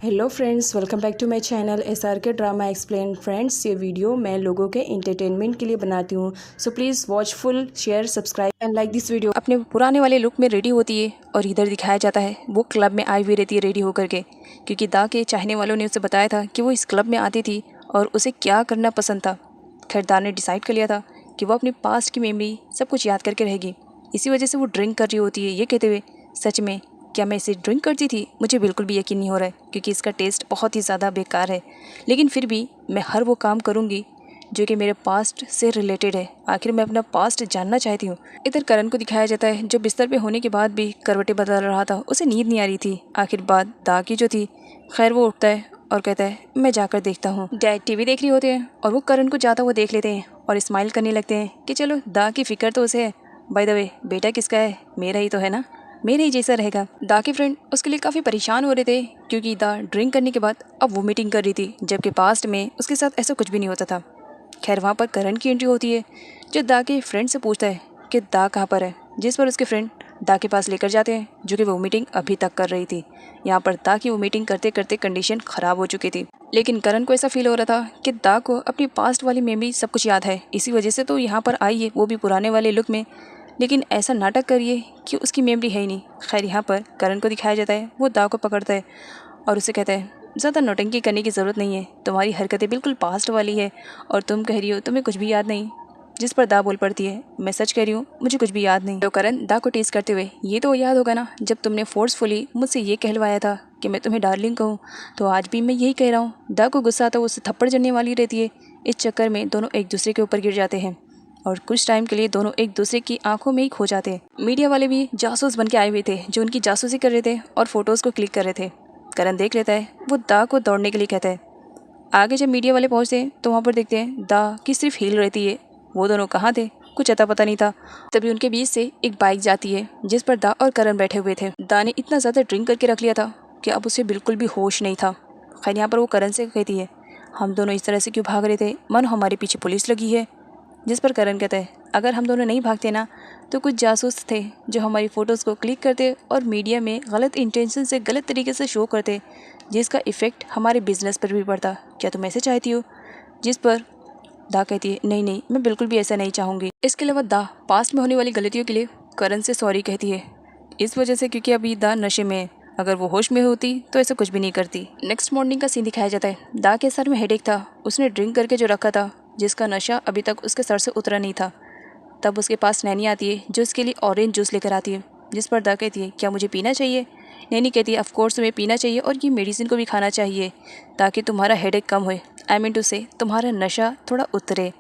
Hello friends, welcome back to my channel SRK drama explain. Friends, ये video मैं लोगों के एंटरटेनमेंट के लिए बनाती हूँ, so please watch full, share, subscribe and like this video. अपने पुराने वाले लुक में रेडी होती है और इधर दिखाया जाता है वो क्लब में आई हुई रहती है रेडी होकर के, क्योंकि दा के चाहने वालों ने उसे बताया था कि वो इस क्लब में आती थी और उसे क्या करना पसंद था। खैर, दा ने डिसाइड कर लिया था कि वो अपनी पास्ट की मेमोरी सब कुछ याद करके रहेगी। इसी वजह से वो ड्रिंक कर रही होती है, ये कहते हुए, सच में क्या मैं इसे ड्रिंक करती थी? मुझे बिल्कुल भी यकीन नहीं हो रहा है, क्योंकि इसका टेस्ट बहुत ही ज़्यादा बेकार है। लेकिन फिर भी मैं हर वो काम करूँगी जो कि मेरे पास्ट से रिलेटेड है। आखिर मैं अपना पास्ट जानना चाहती हूँ। इधर करण को दिखाया जाता है जो बिस्तर पे होने के बाद भी करवटें बदल रहा था। उसे नींद नहीं आ रही थी। आखिर बात दा की जो थी। खैर, वो उठता है और कहता है, मैं जाकर देखता हूँ। डैड टीवी देख रही होते हैं और वो करण को जाता हुआ देख लेते हैं और स्माइल करने लगते हैं कि चलो, दा की फिक्र तो उसे है। बाय द वे, बेटा किसका है? मेरा ही तो है ना, मेरे ही जैसा रहेगा। दा के फ्रेंड उसके लिए काफ़ी परेशान हो रहे थे, क्योंकि दा ड्रिंक करने के बाद अब वोमिटिंग कर रही थी, जबकि पास्ट में उसके साथ ऐसा कुछ भी नहीं होता था। खैर, वहाँ पर करण की एंट्री होती है, जो दा के फ्रेंड से पूछता है कि दा कहाँ पर है, जिस पर उसके फ्रेंड दा के पास लेकर जाते हैं, जो कि वोमिटिंग अभी तक कर रही थी। यहाँ पर दा की वोमिटिंग करते करते कंडीशन ख़राब हो चुकी थी, लेकिन करण को ऐसा फील हो रहा था कि दा को अपनी पास्ट वाली मेमोरी सब कुछ याद है, इसी वजह से तो यहाँ पर आई है, वो भी पुराने वाले लुक में। लेकिन ऐसा नाटक करिए कि उसकी मेमोरी है ही नहीं। खैर, यहाँ पर करण को दिखाया जाता है, वो दा को पकड़ता है और उसे कहता है, ज़्यादा नौटंकी करने की ज़रूरत नहीं है, तुम्हारी हरकतें बिल्कुल पास्ट वाली है और तुम कह रही हो तुम्हें कुछ भी याद नहीं। जिस पर दा बोल पड़ती है, मैं सच कह रही हूँ, मुझे कुछ भी याद नहीं। तो करण दा को टीज करते हुए, ये तो याद होगा ना जब तुमने फोर्सफुली मुझसे ये कहलवाया था कि मैं तुम्हें डार्लिंग कहूँ, तो आज भी मैं यही कह रहा हूँ। दा को गुस्सा आता है, उससे थप्पड़ जड़ने वाली रहती है। इस चक्कर में दोनों एक दूसरे के ऊपर गिर जाते हैं और कुछ टाइम के लिए दोनों एक दूसरे की आंखों में ही खो जाते हैं। मीडिया वाले भी जासूस बन के आए हुए थे, जो उनकी जासूसी कर रहे थे और फोटोज़ को क्लिक कर रहे थे। करण देख लेता है, वो दा को दौड़ने के लिए कहता है। आगे जब मीडिया वाले पहुंचते हैं तो वहाँ पर देखते हैं दा की सिर्फ हील रहती है। वो दोनों कहाँ थे, कुछ अता पता नहीं था। तभी उनके बीच से एक बाइक जाती है, जिस पर दा और करण बैठे हुए थे। दा ने इतना ज़्यादा ड्रिंक करके रख लिया था कि अब उसे बिल्कुल भी होश नहीं था। खैर, यहाँ पर वो करण से कहती है, हम दोनों इस तरह से क्यों भाग रहे थे, मानो हमारे पीछे पुलिस लगी है। जिस पर करण कहता है, अगर हम दोनों नहीं भागते ना, तो कुछ जासूस थे जो हमारी फ़ोटोज़ को क्लिक करते और मीडिया में गलत इंटेंशन से गलत तरीके से शो करते, जिसका इफ़ेक्ट हमारे बिजनेस पर भी पड़ता। क्या तुम ऐसे चाहती हो? जिस पर दा कहती है, नहीं नहीं, मैं बिल्कुल भी ऐसा नहीं चाहूँगी। इसके अलावा दा पास्ट में होने वाली गलतियों के लिए करण से सॉरी कहती है, इस वजह से क्योंकि अभी दा नशे में है। अगर वो होश में होती तो ऐसा कुछ भी नहीं करती। नेक्स्ट मॉर्निंग का सीन दिखाया जाता है। दा के सर में हेडेक था, उसने ड्रिंक करके जो रखा था, जिसका नशा अभी तक उसके सर से उतरा नहीं था। तब उसके पास नैनी आती है, जो उसके लिए ऑरेंज जूस लेकर आती है। जिस पर दा कहती है, क्या मुझे पीना चाहिए? नैनी कहती है, ऑफ कोर्स तुम्हें पीना चाहिए और ये मेडिसिन को भी खाना चाहिए, ताकि तुम्हारा हेडेक कम होए। आई मीन टू से तुम्हारा नशा थोड़ा उतरे।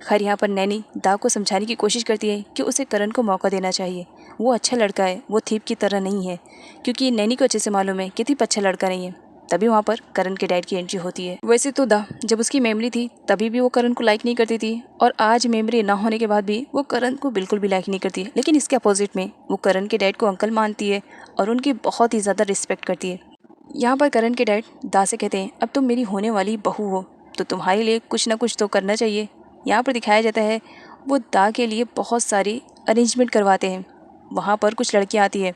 खैर, यहाँ पर नैनी दा को समझाने की कोशिश करती है कि उसे करण को मौका देना चाहिए। वो अच्छा लड़का है, वो थीप की तरह नहीं है, क्योंकि नैनी को अच्छे से मालूम है कि थीप अच्छा लड़का नहीं है। तभी वहाँ पर करण के डैड की एंट्री होती है। वैसे तो दा जब उसकी मेमोरी थी तभी भी वो करण को लाइक नहीं करती थी, और आज मेमोरी ना होने के बाद भी वो करण को बिल्कुल भी लाइक नहीं करती। लेकिन इसके अपोजिट में वो करण के डैड को अंकल मानती है और उनकी बहुत ही ज़्यादा रिस्पेक्ट करती है। यहाँ पर करण के डैड दा से कहते हैं, अब तुम मेरी होने वाली बहू हो, तो तुम्हारे लिए कुछ ना कुछ तो करना चाहिए। यहाँ पर दिखाया जाता है वो दा के लिए बहुत सारी अरेंजमेंट करवाते हैं। वहाँ पर कुछ लड़कियाँ आती है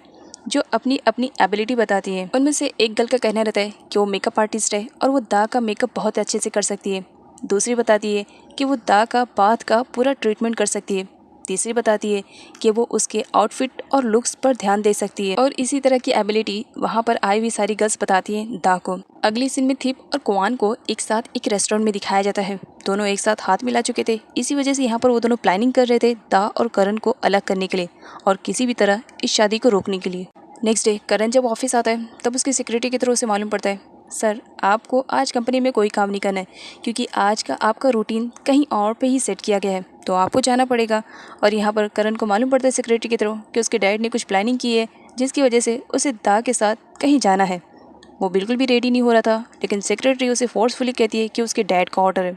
जो अपनी अपनी एबिलिटी बताती है। उनमें से एक गर्ल का कहना रहता है कि वो मेकअप आर्टिस्ट है और वो दा का मेकअप बहुत अच्छे से कर सकती है। दूसरी बताती है कि वो दा का बाथ का पूरा ट्रीटमेंट कर सकती है। तीसरी बताती है कि वो उसके आउटफिट और लुक्स पर ध्यान दे सकती है। और इसी तरह की एबिलिटी वहाँ पर आई हुई सारी गर्ल्स बताती हैं दा को। अगली सीन में थीप और कुआन को एक साथ एक रेस्टोरेंट में दिखाया जाता है। दोनों एक साथ हाथ मिला चुके थे, इसी वजह से यहाँ पर वो दोनों प्लानिंग कर रहे थे दा और करण को अलग करने के लिए और किसी भी तरह इस शादी को रोकने के लिए। नेक्स्ट डे करण जब ऑफिस आता है तब उसकी सिक्योरिटी की तरफ उसे मालूम पड़ता है, सर आपको आज कंपनी में कोई काम नहीं करना है, क्योंकि आज का आपका रूटीन कहीं और पे ही सेट किया गया है, तो आपको जाना पड़ेगा। और यहाँ पर करण को मालूम पड़ता है सिक्योरिटी की तरफ कि उसके डैड ने कुछ प्लानिंग की है, जिसकी वजह से उसे दा के साथ कहीं जाना है। वो बिल्कुल भी रेडी नहीं हो रहा था, लेकिन सेक्रेटरी उसे फोर्सफुली कहती है कि उसके डैड का ऑर्डर है,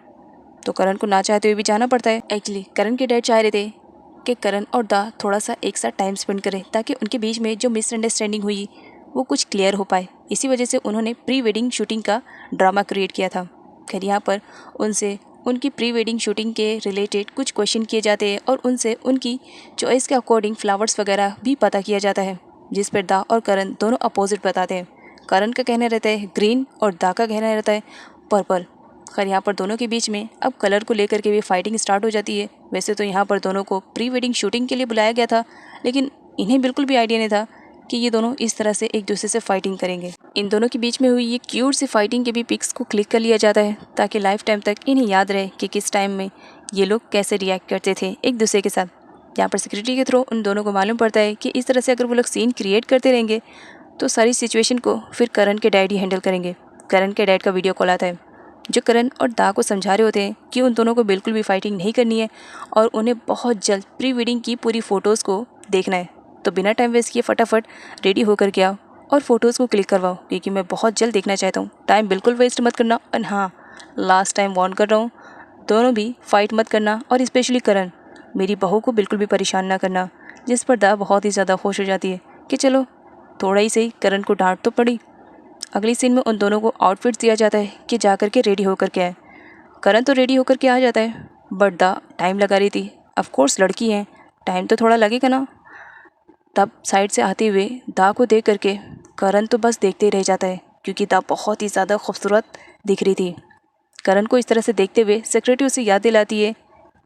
तो करण को ना चाहते हुए भी जाना पड़ता है। एक्चुअली करण के डैड चाह रहे थे कि करण और दा थोड़ा सा एक साथ टाइम स्पेंड करें, ताकि उनके बीच में जो मिसअंडरस्टैंडिंग हुई वो कुछ क्लियर हो पाए। इसी वजह से उन्होंने प्री वेडिंग शूटिंग का ड्रामा क्रिएट किया था। खैर, यहाँ पर उनसे उनकी प्री वेडिंग शूटिंग के रिलेटेड कुछ क्वेश्चन किए जाते हैं और उनसे उनकी चॉइस के अकॉर्डिंग फ्लावर्स वगैरह भी पता किया जाता है, जिस पर दा और करण दोनों अपोजिट बताते हैं। करण का कहना रहता है ग्रीन और दा का कहना रहता है पर्पल। खैर यहाँ पर दोनों के बीच में अब कलर को लेकर के भी फाइटिंग स्टार्ट हो जाती है। वैसे तो यहाँ पर दोनों को प्री वेडिंग शूटिंग के लिए बुलाया गया था, लेकिन इन्हें बिल्कुल भी आइडिया नहीं था कि ये दोनों इस तरह से एक दूसरे से फाइटिंग करेंगे। इन दोनों के बीच में हुई ये क्यूट सी फाइटिंग के भी पिक्स को क्लिक कर लिया जाता है ताकि लाइफ टाइम तक इन्हें याद रहे कि किस टाइम में ये लोग कैसे रिएक्ट करते थे एक दूसरे के साथ। यहाँ पर सिक्योरिटी के थ्रू उन दोनों को मालूम पड़ता है कि इस तरह से अगर वो लोग सीन क्रिएट करते रहेंगे तो सारी सिचुएशन को फिर करण के डैड ही हैंडल करेंगे। करण के डैड का वीडियो कॉल आता है जो करण और दा को समझा रहे होते हैं कि उन दोनों को बिल्कुल भी फाइटिंग नहीं करनी है और उन्हें बहुत जल्द प्री वेडिंग की पूरी फ़ोटोज़ को देखना है। तो बिना टाइम वेस्ट किए फटाफट रेडी होकर के आओ और फ़ोटोज़ को क्लिक करवाओ क्योंकि मैं बहुत जल्द देखना चाहता हूँ। टाइम बिल्कुल वेस्ट मत करना। और हाँ, लास्ट टाइम वार्न कर रहा हूँ, दोनों भी फाइट मत करना और स्पेशली करण, मेरी बहू को बिल्कुल भी परेशान ना करना। जिस पर दा बहुत ही ज़्यादा खुश हो जाती है कि चलो थोड़ा ही सही करण को डांट तो पड़ी। अगली सीन में उन दोनों को आउटफिट्स दिया जाता है कि जा कर के रेडी होकर के आए। करण तो रेडी होकर के आ जाता है बट दा टाइम लगा रही थी। ऑफ कोर्स लड़की है, टाइम तो थोड़ा लगेगा ना। तब साइड से आते हुए दा को देख करके करण तो बस देखते ही रह जाता है क्योंकि दा बहुत ही ज़्यादा खूबसूरत दिख रही थी। करण को इस तरह से देखते हुए सिक्योरिटी उसे याद दिलाती है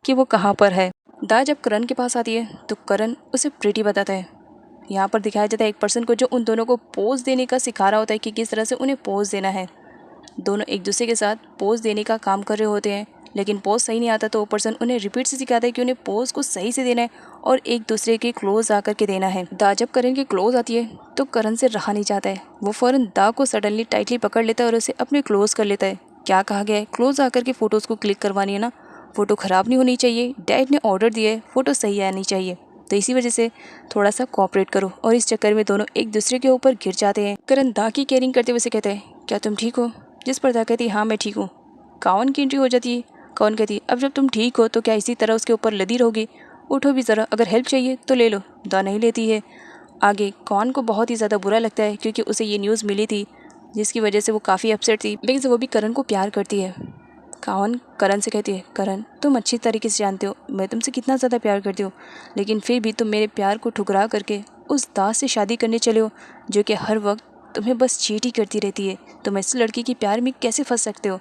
कि वो कहाँ पर है। दा जब करण के पास आती है तो करण उसे प्रीटी बताता है। यहाँ पर दिखाया जाता है एक पर्सन को जो उन दोनों को पोज देने का सिखा रहा होता है कि किस तरह से उन्हें पोज देना है। दोनों एक दूसरे के साथ पोज देने का काम कर रहे होते हैं, लेकिन पोज सही नहीं आता तो वो पर्सन उन्हें रिपीट से सिखाता है कि उन्हें पोज को सही से देना है और एक दूसरे के क्लोज आकर के देना है। दा जब करण के क्लोज आती है तो करण से रहा नहीं जाता है। वो फ़ौरन दा को सडनली टाइटली पकड़ लेता है और उसे अपने क्लोज कर लेता है। क्या कहा गया है, क्लोज आकर के फ़ोटोज़ को क्लिक करवानी है ना, फ़ोटो ख़राब नहीं होनी चाहिए। डैड ने ऑर्डर दिया है, फ़ोटो सही आनी चाहिए, तो इसी वजह से थोड़ा सा कोऑपरेट करो। और इस चक्कर में दोनों एक दूसरे के ऊपर गिर जाते हैं। करण दा की केयरिंग करते हुए से कहते हैं क्या तुम ठीक हो? जिस पर दा कहती है हाँ मैं ठीक हूँ। कावन की एंट्री हो जाती है। कावन कहती है अब जब तुम ठीक हो तो क्या इसी तरह उसके ऊपर लदी रहोगी? उठो भी ज़रा, अगर हेल्प चाहिए तो ले लो। दा नहीं लेती है। आगे कावन को बहुत ही ज़्यादा बुरा लगता है क्योंकि उसे ये न्यूज़ मिली थी जिसकी वजह से वो काफ़ी अपसेट थी, लेकिन वो भी करण को प्यार करती है। कावन करण से कहती है करण तुम अच्छी तरीके से जानते हो मैं तुमसे कितना ज़्यादा प्यार करती हूँ, लेकिन फिर भी तुम मेरे प्यार को ठुकरा करके उस दास से शादी करने चले हो जो कि हर वक्त तुम्हें बस चीट ही करती रहती है। तुम ऐसी लड़की के प्यार में कैसे फंस सकते हो?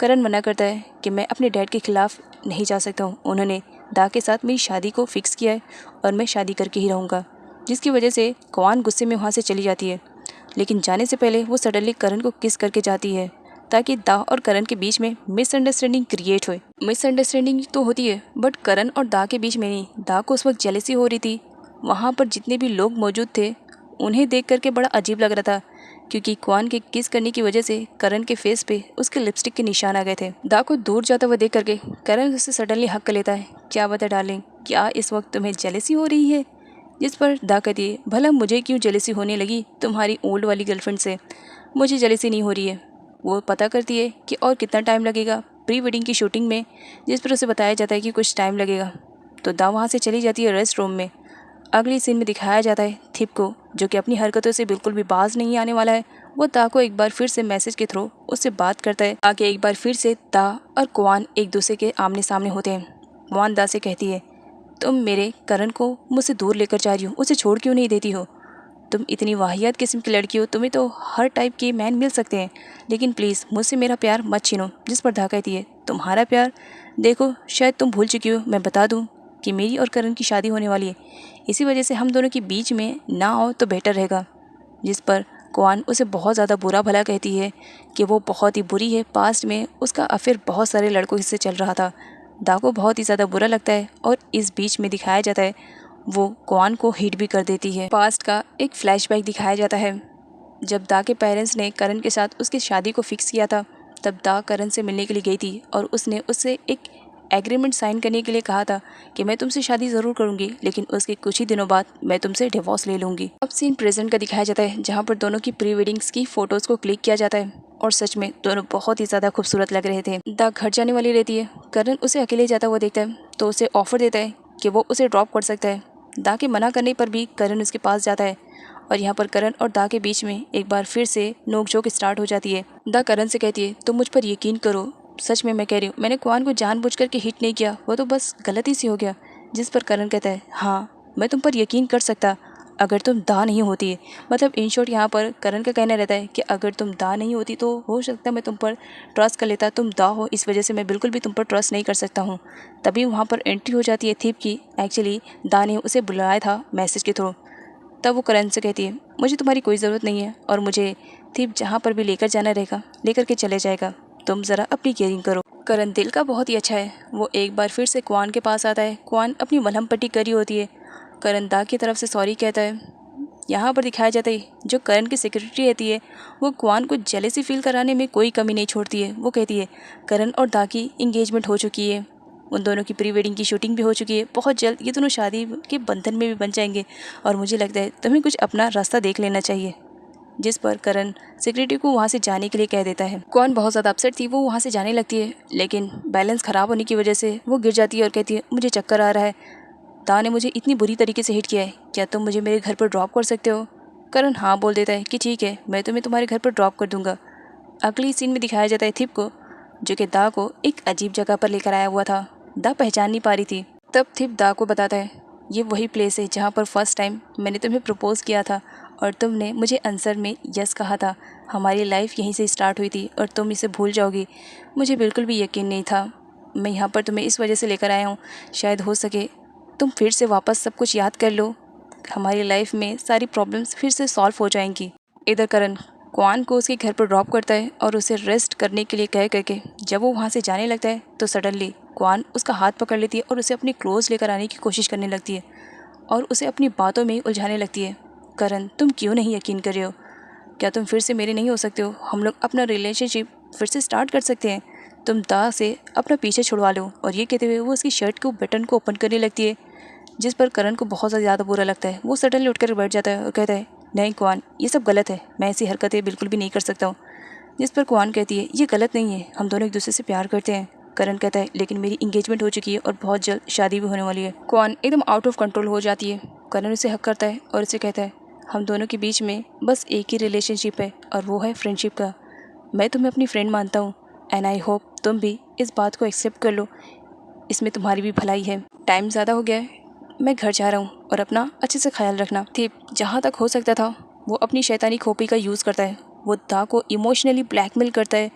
करण मना करता है कि मैं अपने डैड के खिलाफ़ नहीं जा सकता हूँ। उन्होंने दा के साथ मेरी शादी को फिक्स किया है और मैं शादी करके ही रहूँगा। जिसकी वजह से कावन गुस्से में वहाँ से चली जाती है, लेकिन जाने से पहले वो सडनली करण को किस करके जाती है ताकि दा और करण के बीच में मिसअंडरस्टैंडिंग क्रिएट हो। मिसअंडरस्टैंडिंग तो होती है बट करण और दा के बीच में नहीं। दा को उस वक्त जेलसी हो रही थी। वहाँ पर जितने भी लोग मौजूद थे उन्हें देख करके बड़ा अजीब लग रहा था क्योंकि क्वान के किस करने की वजह से करण के फेस पे उसके लिपस्टिक के निशान आ गए थे। दा को दूर जाता हुआ देख करके करण उससे सडनली हक कर लेता है। क्या बता डार्लिंग, क्या इस वक्त तुम्हें जेलसी हो रही है? जिस पर दा कहती है भला मुझे क्यों जेलसी होने लगी तुम्हारी ओल्ड वाली गर्लफ्रेंड से? मुझे जेलसी नहीं हो रही है। वो पता करती है कि और कितना टाइम लगेगा प्री वेडिंग की शूटिंग में, जिस पर उसे बताया जाता है कि कुछ टाइम लगेगा। तो दा वहाँ से चली जाती है रेस्ट रूम में। अगली सीन में दिखाया जाता है थिप को, जो कि अपनी हरकतों से बिल्कुल भी बाज नहीं आने वाला है। वो दा को एक बार फिर से मैसेज के थ्रू उससे बात करता है। आगे एक बार फिर से दा और क्वान एक दूसरे के आमने सामने होते हैं। क्वान दा से कहती है तुम मेरे करण को मुझसे दूर लेकर जा रही हो, उसे छोड़ क्यों नहीं देती हो? तुम इतनी वाहियात किस्म की लड़की हो, तुम्हें तो हर टाइप के मैन मिल सकते हैं, लेकिन प्लीज़ मुझसे मेरा प्यार मत छीनो। जिस पर दा कहती है तुम्हारा प्यार? देखो शायद तुम भूल चुकी हो, मैं बता दूं कि मेरी और करण की शादी होने वाली है, इसी वजह से हम दोनों के बीच में ना आओ तो बेटर रहेगा। जिस पर क्वान उसे बहुत ज़्यादा बुरा भला कहती है कि वो बहुत ही बुरी है, पास्ट में उसका अफेयर बहुत सारे लड़कों से चल रहा था। दा को बहुत ही ज़्यादा बुरा लगता है और इस बीच में दिखाया जाता है वो क्वान को हिट भी कर देती है। पास्ट का एक फ्लैशबैक दिखाया जाता है। जब दा के पेरेंट्स ने करण के साथ उसकी शादी को फिक्स किया था तब दा करण से मिलने के लिए गई थी और उसने उससे एक एग्रीमेंट साइन करने के लिए कहा था कि मैं तुमसे शादी ज़रूर करूंगी, लेकिन उसके कुछ ही दिनों बाद मैं तुमसे डिवोर्स ले लूँगी। अब सीन प्रेजेंट का दिखाया जाता है जहाँ पर दोनों की प्री वेडिंग्स की फ़ोटोज़ को क्लिक किया जाता है और सच में दोनों बहुत ही ज़्यादा खूबसूरत लग रहे थे। दा घर जाने वाली रहती है। करण उसे अकेले जाता हुआ देखता है तो उसे ऑफर देता है कि वो उसे ड्रॉप कर सकता है। दा के मना करने पर भी करण उसके पास जाता है और यहाँ पर करण और दा के बीच में एक बार फिर से नोकझोंक स्टार्ट हो जाती है। दा करण से कहती है तुम मुझ पर यकीन करो, सच में मैं कह रही हूँ, मैंने क्वान को जानबूझ के हिट नहीं किया, वो तो बस गलती से हो गया। जिस पर करण कहता है हाँ मैं तुम पर यकीन कर सकता, अगर तुम दा नहीं होती है, मतलब इन शॉर्ट यहाँ पर करण का कहना रहता है कि अगर तुम दा नहीं होती तो हो सकता है मैं तुम पर ट्रस्ट कर लेता, तुम दा हो इस वजह से मैं बिल्कुल भी तुम पर ट्रस्ट नहीं कर सकता हूँ। तभी वहाँ पर एंट्री हो जाती है थीप की। एक्चुअली दा ने उसे बुलाया था मैसेज के थ्रू। तब वो करण से कहती है मुझे तुम्हारी कोई ज़रूरत नहीं है और मुझे थीप जहाँ पर भी लेकर जाना रहेगा लेकर के चले जाएगा, तुम ज़रा अपनी केयरिंग करो। करण दिल का बहुत ही अच्छा है। वो एक बार फिर से क्वान के पास आता है। क्वान अपनी मलहम पट्टी करी होती है। करण दा की तरफ से सॉरी कहता है। यहाँ पर दिखाया जाता है जो करण की सेक्रेटरी रहती है वो क्वान को जेलेसी फील कराने में कोई कमी नहीं छोड़ती है। वो कहती है करण और दा की इंगेजमेंट हो चुकी है, उन दोनों की प्री वेडिंग की शूटिंग भी हो चुकी है, बहुत जल्द ये दोनों शादी के बंधन में भी बन जाएंगे और मुझे लगता है तुम्हें कुछ अपना रास्ता देख लेना चाहिए। जिस पर करण सेक्रेटरी को वहाँ से जाने के लिए कह देता है। कौन बहुत ज़्यादा अपसेट थी, वो वहाँ से जाने लगती है लेकिन बैलेंस ख़राब होने की वजह से वो गिर जाती है और कहती है मुझे चक्कर आ रहा है, दा ने मुझे इतनी बुरी तरीके से हिट किया है, क्या तुम मुझे मेरे घर पर ड्रॉप कर सकते हो। करण हाँ बोल देता है कि ठीक है मैं तुम्हें तुम्हारे घर पर ड्रॉप कर दूंगा। अगली सीन में दिखाया जाता है थिप को जो कि दा को एक अजीब जगह पर लेकर आया हुआ था। दा पहचान नहीं पा रही थी। तब थिप दा को बताता है ये वही प्लेस है जहाँ पर फर्स्ट टाइम मैंने तुम्हें प्रपोज़ किया था और तुमने मुझे आंसर में यस कहा था। हमारी लाइफ यहीं से स्टार्ट हुई थी और तुम इसे भूल जाओगी, मुझे बिल्कुल भी यकीन नहीं था। मैं यहाँ पर तुम्हें इस वजह से लेकर आया हूँ, शायद हो सके तुम फिर से वापस सब कुछ याद कर लो, हमारी लाइफ में सारी प्रॉब्लम्स फिर से सॉल्व हो जाएंगी। इधर करण क्वान को उसके घर पर ड्रॉप करता है और उसे रेस्ट करने के लिए कह करके जब वो वहाँ से जाने लगता है तो सडनली क्वान उसका हाथ पकड़ लेती है और उसे अपने क्लोज लेकर आने की कोशिश करने लगती है और उसे अपनी बातों में ही उलझाने लगती है। करण तुम क्यों नहीं यकीन कर रहे हो, क्या तुम फिर से मेरे नहीं हो सकते हो, हम लोग अपना रिलेशनशिप फिर से स्टार्ट कर सकते हैं, तुम दा से अपना पीछे छुड़वा लो। और ये कहते हुए वो उसकी शर्ट के बटन को ओपन करने लगती है जिस पर करण को बहुत ज़्यादा बुरा लगता है। वो सडनली उठकर बैठ जाता है और कहता है नहीं क्वान ये सब गलत है, मैं ऐसी हरकतें बिल्कुल भी नहीं कर सकता हूँ। जिस पर क्वान कहती है ये गलत नहीं है, हम दोनों एक दूसरे से प्यार करते हैं। करण कहता है लेकिन मेरी इंगेजमेंट हो चुकी है और बहुत जल्द शादी भी होने वाली है। क्वान एकदम आउट ऑफ कंट्रोल हो जाती है। करण उसे हक करता है और उसे कहता है हम दोनों के बीच में बस एक ही रिलेशनशिप है और वो है फ्रेंडशिप का। मैं तुम्हें अपनी फ्रेंड मानता हूँ एंड आई होप तुम भी इस बात को एक्सेप्ट कर लो, इसमें तुम्हारी भी भलाई है। टाइम ज़्यादा हो गया है, मैं घर जा रहा हूँ और अपना अच्छे से ख्याल रखना। थिप जहाँ तक हो सकता था वो अपनी शैतानी खोपड़ी का यूज़ करता है। वो दा को इमोशनली ब्लैकमेल करता है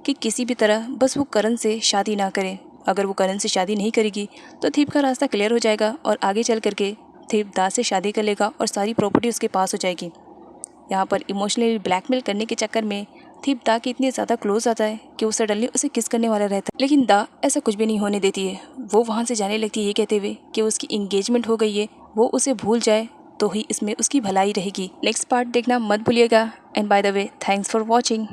कि किसी भी तरह बस वो करण से शादी ना करे। अगर वो करण से शादी नहीं करेगी तो थिप का रास्ता क्लियर हो जाएगा और आगे चल करके थिप दा से शादी कर लेगा और सारी प्रॉपर्टी उसके पास हो जाएगी। यहाँ पर इमोशनली ब्लैकमेल करने के चक्कर में थिप दा के इतने ज़्यादा क्लोज आता है कि वो सडनली उसे किस करने वाला रहता है, लेकिन दा ऐसा कुछ भी नहीं होने देती है। वो वहाँ से जाने लगती है ये कहते हुए कि उसकी इंगेजमेंट हो गई है, वो उसे भूल जाए तो ही इसमें उसकी भलाई रहेगी। नेक्स्ट पार्ट देखना मत भूलिएगा and by the way thanks for watching.